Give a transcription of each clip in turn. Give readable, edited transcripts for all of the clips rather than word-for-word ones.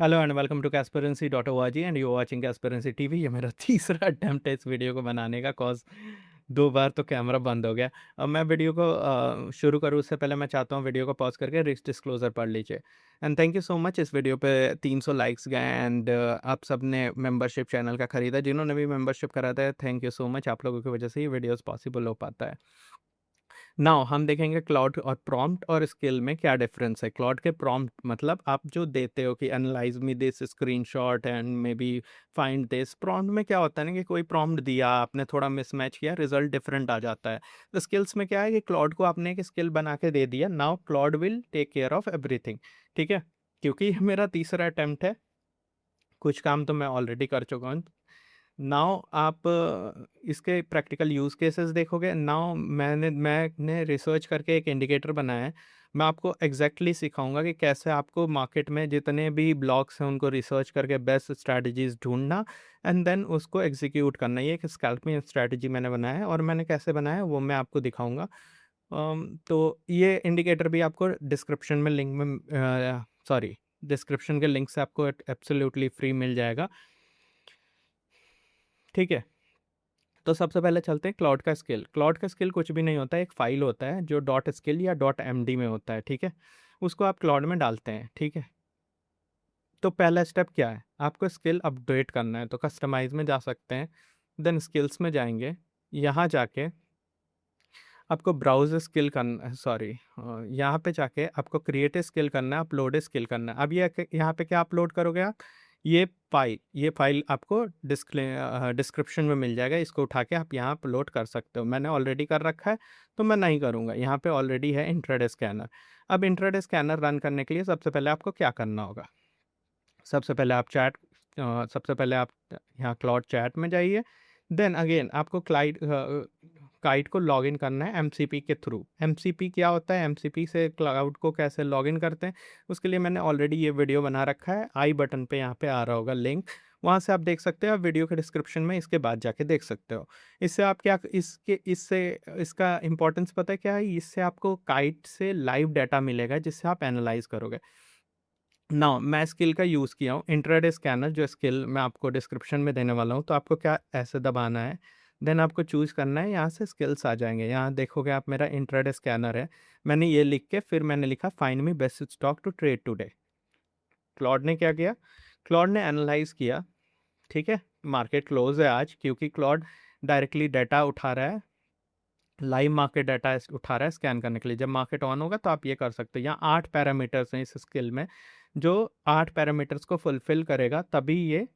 Hello and welcome to Casperency dot o r g and you watching Casperency TV. ये मेरा तीसरा attempt है इस वीडियो को बनाने का, कॉज दो बार तो कैमरा बंद हो गया। अब मैं वीडियो को शुरू करूँ उससे पहले मैं चाहता हूँ वीडियो को पॉज करके रिस्क डिस्क्लोजर पढ़ लीजिए। And thank you so much. इस वीडियो पे 300 लाइक्स गए एंड आप सब ने मेंबरशिप चैनल का खरीदा। जिन्होंने भी मेंबरशिप करा था, थैंक यू सो मच। आप लोगों की वजह से ये वीडियोस पॉसिबल हो पाता है। नाउ हम देखेंगे क्लाउड और प्रॉम्प्ट और स्किल में क्या डिफरेंस है। क्लाउड के प्रॉम्प्ट मतलब आप जो देते हो कि analyse me this screenshot and may be find this. Prompt में क्या होता है ना कि कोई प्रॉम्प्ट दिया, आपने थोड़ा मिसमैच किया, रिजल्ट डिफरेंट आ जाता है। तो स्किल्स में क्या है कि क्लाउड को आपने एक स्किल बना के दे दिया, now cloud will take care of everything. ठीक है, क्योंकि ये मेरा तीसरा अटेम्प्ट है, कुछ काम तो मैं ऑलरेडी कर चुका हूँ। नाउ आप इसके प्रैक्टिकल यूज़ केसेस देखोगे। नाउ मैंने रिसर्च करके एक इंडिकेटर बनाया है। मैं आपको एग्जैक्टली सिखाऊंगा कि कैसे आपको मार्केट में जितने भी ब्लॉग्स हैं उनको रिसर्च करके बेस्ट स्ट्रैटेजीज ढूंढना एंड देन उसको एग्जीक्यूट करना। ये एक स्कैल्पिंग स्ट्रैटेजी मैंने बनाया है और मैंने कैसे बनाया है वो मैं आपको दिखाऊंगा। तो ये इंडिकेटर भी आपको डिस्क्रिप्शन में लिंक में सॉरी डिस्क्रिप्शन के लिंक से आपको एब्सोल्युटली फ्री मिल जाएगा। ठीक है, तो सबसे पहले चलते हैं क्लाउड का स्किल। क्लाउड का स्किल कुछ भी नहीं होता है, एक फाइल होता है जो डॉट स्किल या डॉट एमडी में होता है। ठीक है, उसको आप क्लाउड में डालते हैं। ठीक है, तो पहला स्टेप क्या है, आपको स्किल अपडेट करना है, तो कस्टमाइज में जा सकते हैं, देन स्किल्स में जाएंगे। यहाँ जाके आपको ब्राउज स्किल करना, सॉरी यहाँ पे जाके आपको क्रिएट स्किल करना है, अपलोड स्किल करना है। अब ये यहाँ पे क्या अपलोड करोगे आप, ये फाइल आपको डिस्क्रिप्शन में मिल जाएगा। इसको उठा के आप यहाँ अपलोड कर सकते हो। मैंने ऑलरेडी कर रखा है तो मैं नहीं करूँगा। यहाँ पे ऑलरेडी है इंट्राडे स्कैनर। अब इंट्राडे स्कैनर रन करने के लिए सबसे पहले आपको क्या करना होगा, सबसे पहले आप यहाँ क्लाउड चैट में जाइए। देन अगेन आपको काइट को लॉगिन करना है एमसीपी के थ्रू। एमसीपी क्या होता है, एमसीपी से क्लाउड को कैसे लॉगिन करते हैं, उसके लिए मैंने ऑलरेडी ये वीडियो बना रखा है। आई बटन पे यहाँ पे आ रहा होगा लिंक, वहाँ से आप देख सकते हो। आप वीडियो के डिस्क्रिप्शन में इसके बाद जाके देख सकते हो। इससे आप क्या इससे इसका इंपॉर्टेंस पता है क्या है, इससे आपको काइट से लाइव डाटा मिलेगा जिससे आप एनालाइज करोगे। ना मैं स्किल का यूज़ किया हूँ इंट्राडे स्कैनर, जो स्किल मैं आपको डिस्क्रिप्शन में देने वाला हूँ। तो आपको क्या ऐसे दबाना है, देन आपको चूज़ करना है, यहाँ से स्किल्स आ जाएंगे। यहाँ देखोगे आप मेरा इंट्राडे स्कैनर है, मैंने ये लिख के फिर मैंने लिखा find me best stock to trade today. Claude ने क्या किया, क्लॉड ने एनालाइज किया। ठीक है, मार्केट क्लोज है आज, क्योंकि क्लॉड डायरेक्टली डाटा उठा रहा है, लाइव मार्केट डाटा उठा रहा है स्कैन करने के लिए। जब मार्केट ऑन होगा तो आप ये कर सकते हो। यहाँ 8 पैरामीटर्स हैं इस स्किल में, जो 8 पैरामीटर्स को फुलफिल करेगा तभी ये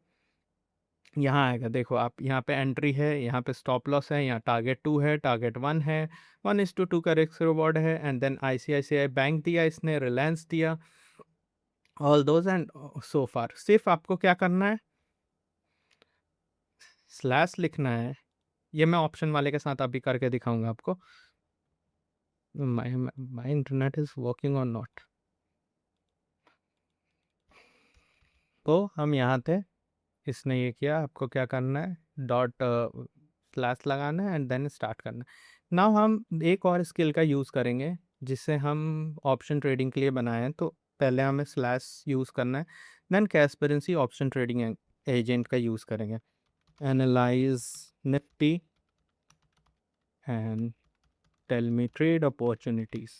यहाँ आएगा। देखो आप, यहाँ पे एंट्री है, यहाँ पे स्टॉप लॉस है, यहाँ टारगेट 2 है, टारगेट 1 है, 1:2 का रिस्क रिवॉर्ड है, एंड देन आईसीआईसीआई बैंक दिया इसने, रिलायंस दिया, ऑल दोज एंड सो फार। सिर्फ आपको क्या करना है, स्लैश लिखना है। ये मैं ऑप्शन वाले के साथ अभी करके दिखाऊंगा आपको। माई इंटरनेट इज वर्किंग और नॉट। तो हम यहाँ थे, इसने ये किया। आपको क्या करना है, डॉट स्लैश लगाना है एंड देन स्टार्ट करना है। नाउ हम एक और स्किल का यूज़ करेंगे जिसे हम ऑप्शन ट्रेडिंग के लिए बनाए हैं। तो पहले हमें स्लैश यूज़ करना है, देन कैस्पेरेंसी ऑप्शन ट्रेडिंग एजेंट का यूज़ करेंगे। Analyse Nifty and tell me trade opportunities.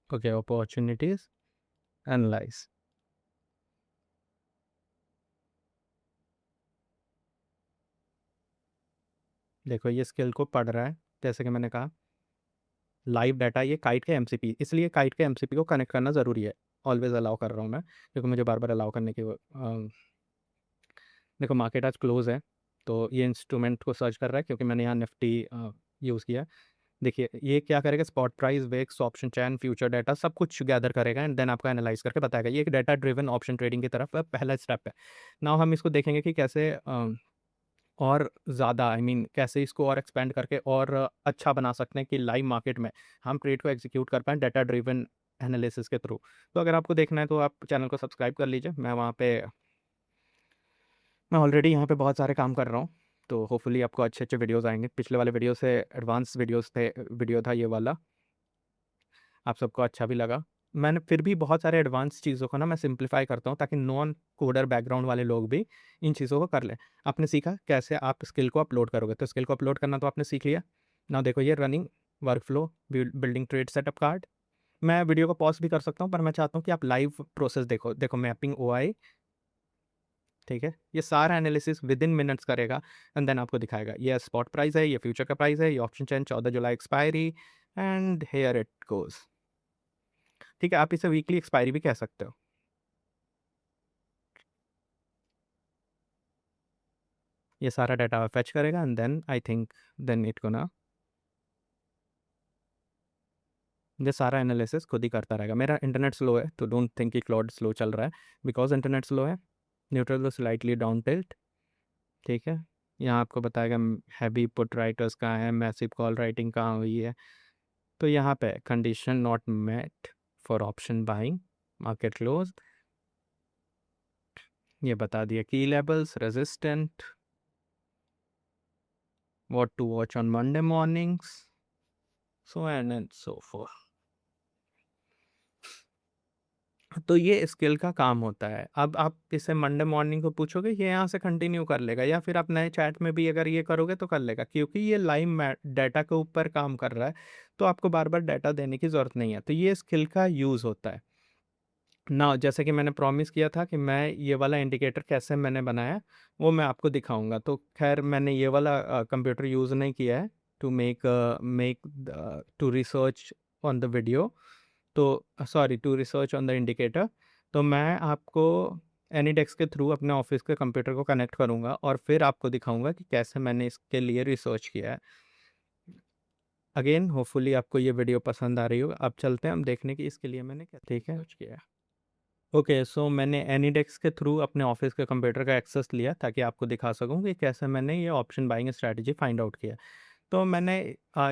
Okay, opportunities analyse. देखो ये स्किल को पढ़ रहा है, जैसे कि मैंने कहा लाइव डाटा। ये काइट के एमसीपी, इसलिए काइट के एमसीपी को कनेक्ट करना ज़रूरी है। ऑलवेज अलाउ कर रहा हूँ मैं, क्योंकि मुझे बार बार अलाउ करने की देखो मार्केट आज क्लोज है तो ये इंस्ट्रूमेंट को सर्च कर रहा है, क्योंकि मैंने यहाँ निफ्टी यूज़ किया है। देखिए ये क्या करेगा, spot price, VIX, option chain, future data सब कुछ गैदर करेगा एंड देन आपको एनालाइज करके बताएगा। ये एक डाटा ड्रिवन ऑप्शन ट्रेडिंग की तरफ पहला स्टेप है। नाउ हम इसको देखेंगे कि कैसे और ज़्यादा कैसे इसको और एक्सपेंड करके और अच्छा बना सकते हैं कि लाइव मार्केट में हम ट्रेड को एग्जीक्यूट कर पाएँ डाटा ड्रिवन एनालिसिस के थ्रू। तो अगर आपको देखना है तो आप चैनल को सब्सक्राइब कर लीजिए। मैं ऑलरेडी यहाँ पे बहुत सारे काम कर रहा हूँ, तो होपफुली आपको अच्छे अच्छे वीडियोस आएंगे। पिछले वाले वीडियो से एडवांस वीडियो था ये वाला। आप सबको अच्छा भी लगा। मैंने फिर भी बहुत सारे एडवांस चीज़ों को ना मैं सिंप्लीफाई करता हूँ ताकि नॉन कोडर बैकग्राउंड वाले लोग भी इन चीज़ों को कर लें। आपने सीखा कैसे आप स्किल को अपलोड करोगे, तो स्किल को अपलोड करना तो आपने सीख लिया। नाउ देखो ये running workflow building trade setup card. मैं वीडियो को पॉज़ भी कर सकता हूँ, पर मैं चाहता हूँ कि आप लाइव प्रोसेस देखो। देखो मैपिंग ओआई, ठीक है? ये सारा एनालिसिस विदिन मिनट्स करेगा एंड देन आपको दिखाएगा ये स्पॉट प्राइस है, ये फ्यूचर का प्राइस है, ये option chain 14 July expiry and here it goes. ठीक है? आप इसे वीकली एक्सपायरी भी कह सकते हो। ये सारा डाटा फेच करेगा and then I think then it gonna ये सारा एनालिसिस खुद ही करता रहेगा। मेरा इंटरनेट स्लो है तो डोंट थिंक कि क्लाउड स्लो चल रहा है, बिकॉज़ इंटरनेट स्लो है। न्यूट्रल तो स्लाइटली डाउन टिल्ट, ठीक है? यहाँ आपको बताएगा हैवी पुट राइटर्स कहाँ है, मैसिव कॉल राइटिंग कहाँ हुई है। तो यहाँ पे condition not met for option buying, market close, ये बता दिया की levels, resistant, what to watch on Monday mornings, so and so forth. तो ये स्किल का काम होता है। अब आप इसे मंडे मॉर्निंग को पूछोगे, ये यहाँ से कंटिन्यू कर लेगा, या फिर आप नए चैट में भी अगर ये करोगे तो कर लेगा, क्योंकि ये लाइव डाटा के ऊपर काम कर रहा है, तो आपको बार बार डाटा देने की ज़रूरत नहीं है। तो ये स्किल का यूज़ होता है ना। जैसे कि मैंने प्रॉमिस किया था कि मैं ये वाला इंडिकेटर कैसे मैंने बनाया वो मैं आपको दिखाऊंगा। तो खैर मैंने ये वाला कंप्यूटर यूज़ नहीं किया है to make to research on the video, तो sorry to research on the indicator. तो मैं आपको एनीडेक्स के थ्रू अपने ऑफिस के कंप्यूटर को कनेक्ट करूंगा और फिर आपको दिखाऊंगा कि कैसे मैंने इसके लिए रिसर्च किया है। अगेन होपफुली आपको ये वीडियो पसंद आ रही हो। अब चलते हैं हम देखने की इसके लिए मैंने क्या ठीक है कुछ किया है। ओके सो मैंने एनीडेक्स के थ्रू अपने ऑफिस के कंप्यूटर का एक्सेस लिया ताकि आपको दिखा सकूं कि कैसे मैंने ये option buying strategy find out किया। तो मैंने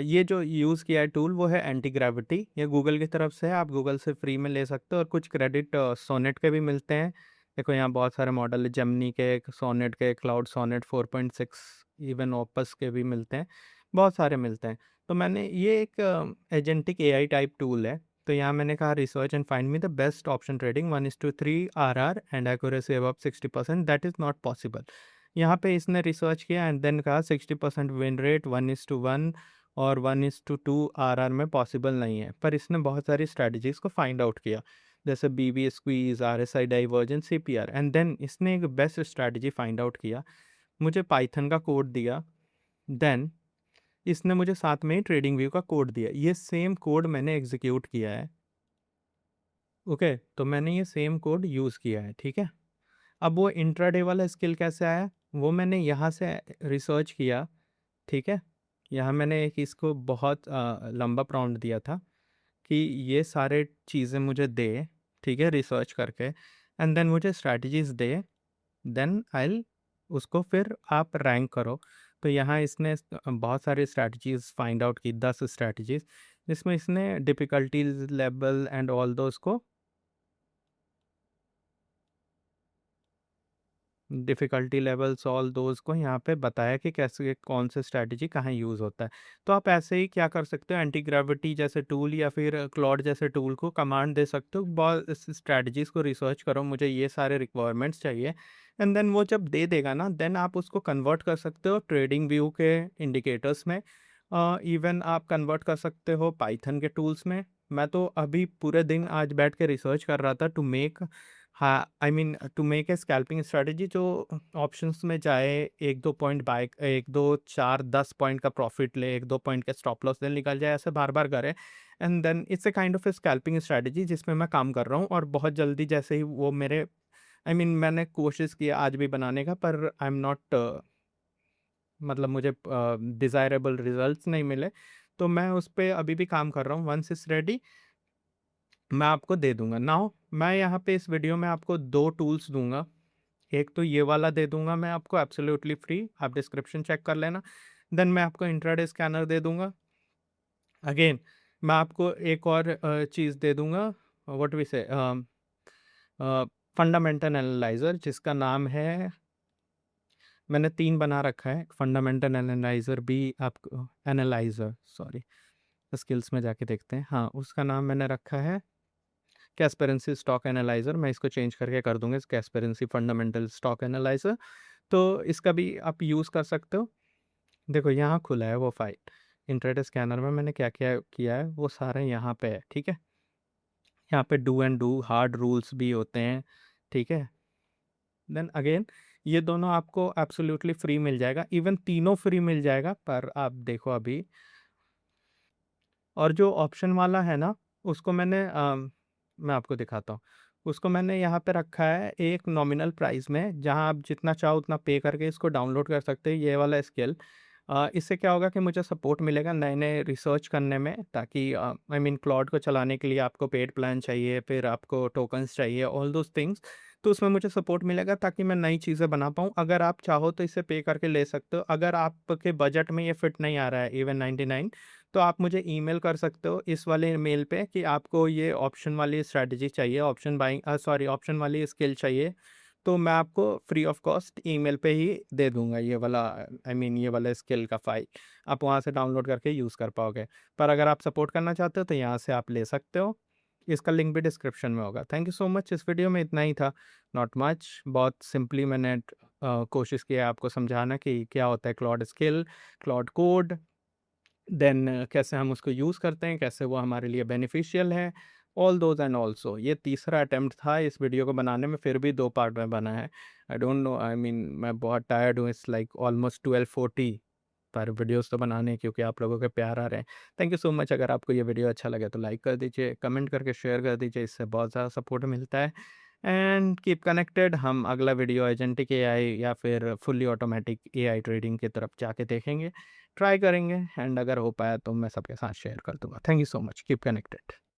ये जो यूज़ किया है टूल वो है एंटी ग्रेविटी, ये गूगल की तरफ से है, आप गूगल से फ्री में ले सकते हो और कुछ क्रेडिट सोनेट के भी मिलते हैं। देखो यहाँ बहुत सारे मॉडल है, जेमिनी के, सोनेट के, क्लाउड सोनेट 4.6, इवन ओपस के भी मिलते हैं, बहुत सारे मिलते हैं। तो मैंने ये एक एजेंटिक एआई टाइप टूल है। तो यहाँ मैंने कहा research and find me the best option trading 1:3 R and accuracy above 60%, that is not possible. यहाँ पे इसने रिसर्च किया एंड देन कहा 60% विन रेट 1:1 और 1:2 आरआर में पॉसिबल नहीं है, पर इसने बहुत सारी स्ट्रैटेजीज को फाइंड आउट किया, जैसे BB squeeze, RSI divergence, CPR, and then इसने एक बेस्ट स्ट्रैटेजी फाइंड आउट किया, मुझे पाइथन का कोड दिया, देन इसने मुझे साथ में ही ट्रेडिंग व्यू का कोड दिया। ये सेम कोड मैंने एग्जीक्यूट किया है। ओके तो मैंने ये सेम कोड यूज़ किया है, ठीक है। अब वो इंट्राडे वाला स्किल कैसे आया, वो मैंने यहाँ से रिसर्च किया, ठीक है। यहाँ मैंने एक इसको बहुत लंबा प्रॉम्प्ट दिया था कि ये सारे चीज़ें मुझे दे, ठीक है, रिसर्च करके, एंड देन मुझे स्ट्रैटेजीज दे, देन आई उसको फिर आप रैंक करो। तो यहाँ इसने बहुत सारी स्ट्रैटेजीज फाइंड आउट की, 10 स्ट्रैटेजीज, जिसमें इसने difficulties level and all those को डिफ़िकल्टी लेवल्स ऑल दोज़ को यहाँ पे बताया कि कैसे कौन से स्ट्रैटेजी कहाँ यूज़ होता है। तो आप ऐसे ही क्या कर सकते हो, एंटी ग्रेविटी जैसे टूल या फिर क्लॉड जैसे टूल को कमांड दे सकते हो, बहुत इस स्ट्रैटेजीज़ को रिसर्च करो, मुझे ये सारे रिक्वायरमेंट्स चाहिए, एंड देन वो जब दे देगा ना, देन आप उसको कन्वर्ट कर सकते हो ट्रेडिंग व्यू के इंडिकेटर्स में। इवन आप कन्वर्ट कर सकते हो पाइथन के टूल्स में। मैं तो अभी पूरे दिन आज बैठ के रिसर्च कर रहा था टू मेक, हाँ I mean to make a scalping strategy जो ऑप्शंस में जाए, एक दो पॉइंट बाय, एक दो चार 10 पॉइंट का प्रॉफिट ले, एक दो पॉइंट का स्टॉप लॉस ले निकल जाए, ऐसे बार बार करे, and then it's a kind of a scalping strategy जिसमें मैं काम कर रहा हूँ। और बहुत जल्दी जैसे ही वो मेरे आई मीन मैंने कोशिश किया आज भी बनाने का, पर आई एम नॉट मतलब मुझे डिज़ायरेबल रिजल्ट्स नहीं मिले, तो मैं उस पर अभी भी काम कर रहा हूँ। वंस इट्स रेडी मैं आपको दे दूंगा। नाउ मैं यहाँ पे इस वीडियो में आपको दो टूल्स दूंगा, एक तो ये वाला दे दूंगा मैं आपको एब्सोल्युटली फ्री, आप डिस्क्रिप्शन चेक कर लेना। देन मैं आपको इंट्राडे स्कैनर दे दूंगा। अगेन मैं आपको एक और चीज़ दे दूंगा, व्हाट वी से, फंडामेंटल एनालाइजर, जिसका नाम है, मैंने 3 बना रखा है, फंडामेंटल एनालाइजर भी आपको, एनालाइजर सॉरी, स्किल्स में जाके देखते हैं। हाँ, उसका नाम मैंने रखा है कैस्पेरेंसी स्टॉक एनालाइज़र। मैं इसको चेंज करके कर दूँगा कैस्पेरेंसी फंडामेंटल स्टॉक एनालाइज़र। तो इसका भी आप यूज़ कर सकते हो। देखो यहाँ खुला है वो फाइल। इंट्राडे स्कैनर में मैंने क्या-क्या किया है वो सारा यहाँ पे है, ठीक है? यहाँ पे do and do hard rules भी होते हैं, ठीक है? देन अगेन ये दोनों आपको एब्सोल्यूटली फ्री मिल जाएगा, इवन तीनों फ्री मिल जाएगा, पर आप देखो अभी। और जो ऑप्शन वाला है ना, उसको मैंने मैं आपको दिखाता हूँ। उसको मैंने यहाँ पे रखा है एक नॉमिनल प्राइस में, जहाँ आप जितना चाहो उतना पे करके इसको डाउनलोड कर सकते हैं, ये वाला स्किल। इससे क्या होगा कि मुझे सपोर्ट मिलेगा नए-नए रिसर्च करने में, ताकि आई मीन क्लॉड को चलाने के लिए आपको पेड प्लान चाहिए, फिर आपको टोकन्स चाहिए, ऑल दोज़ थिंग्स। तो उसमें मुझे सपोर्ट मिलेगा ताकि मैं नई चीज़ें बना पाऊँ। अगर आप चाहो तो इसे पे करके ले सकते हो। अगर आपके बजट में ये फिट नहीं आ रहा है इवन 99, तो आप मुझे ईमेल कर सकते हो इस वाले मेल पे कि आपको ये ऑप्शन वाली स्ट्रैटेजी चाहिए, ऑप्शन वाली स्किल चाहिए। तो मैं आपको फ्री ऑफ कॉस्ट ईमेल पे ही दे दूँगा ये वाला, आई मीन ये वाला स्किल का फ़ाइल। आप वहाँ से डाउनलोड करके यूज़ कर पाओगे। पर अगर आप सपोर्ट करना चाहते हो तो यहाँ से आप ले सकते हो। इसका लिंक भी डिस्क्रिप्शन में होगा। Thank you so much. इस वीडियो में इतना ही था, नॉट मच। बहुत सिंपली मैंने कोशिश की है आपको समझाना कि क्या होता है Claude skill, Claude code, then कैसे हम उसको यूज़ करते हैं, कैसे वो हमारे लिए बेनिफिशियल है, ऑल दोज़ एंड ऑल्सो। ये तीसरा अटेम्प्ट था इस वीडियो को बनाने में, फिर भी 2 पार्ट में बना है। I don't know, I mean मैं बहुत टायर्ड हूँ, इट्स लाइक ऑलमोस्ट 12:40, पर वीडियोज़ तो बनाने हैं क्योंकि आप लोगों के प्यार आ रहे हैं। Thank you so much. अगर आपको ये वीडियो अच्छा लगे तो लाइक कर दीजिए, कमेंट करके शेयर कर दीजिए, इससे बहुत ज़्यादा सपोर्ट मिलता है। And keep connected. हम अगला वीडियो एजेंटिक एआई या फिर फुल्ली ऑटोमेटिक एआई ट्रेडिंग की तरफ जाके देखेंगे, ट्राई करेंगे, एंड अगर हो पाया तो मैं सबके साथ शेयर कर दूँगा। Thank you so much. Keep connected.